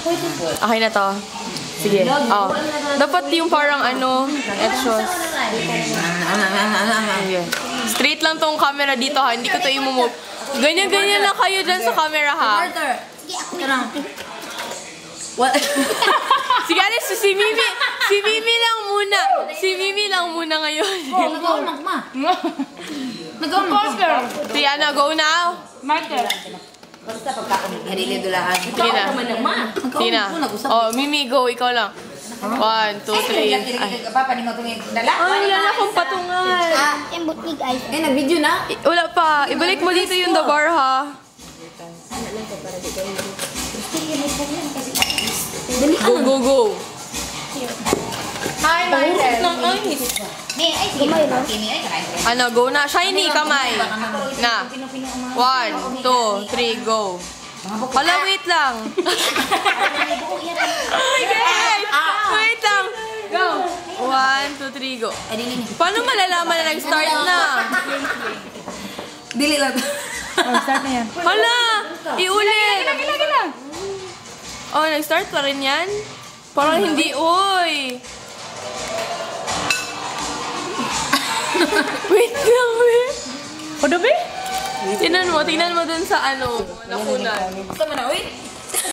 Okay na to. Sige. Oh. Dapat yung parang ano, extras. Sige. Straight lang tong camera dito ha. Hindi ko to i-move. Ganyan-ganyan lang kayo dyan sa camera ha. What? Sige, alis. Si Mimi. Si Mimi lang muna. Si Mimi lang muna ngayon. Nag-uunag ma. Nag-uunag. Tiana, go now. Marker. Basta pagkakunig. Harili dulaan. Tina. Tina. Oh, Mimi, go. Ikaw lang. 1, 2, 3. Ay, wala na akong patungan. Eh, nag-video na? Wala pa. Ibalik mo dito yung the bar, ha? Go, go, go. Hi, Marcel. Ano, go na. Shiny, kamay. Na. 1, 2, 3, go. Hala, wait lang. Oh my God! Wait lang. Go. 1, 2, 3, go. Paano malalaman na nag-start na? Dili lang. Start na yan. Hala! Iulit! Lagi lang. Oh, nag-start pa rin yan? Parang hindi, uy! Wait lang, wait! O, dobe? Tingnan mo dun sa ano, nakunan. Gusto mo na, uy?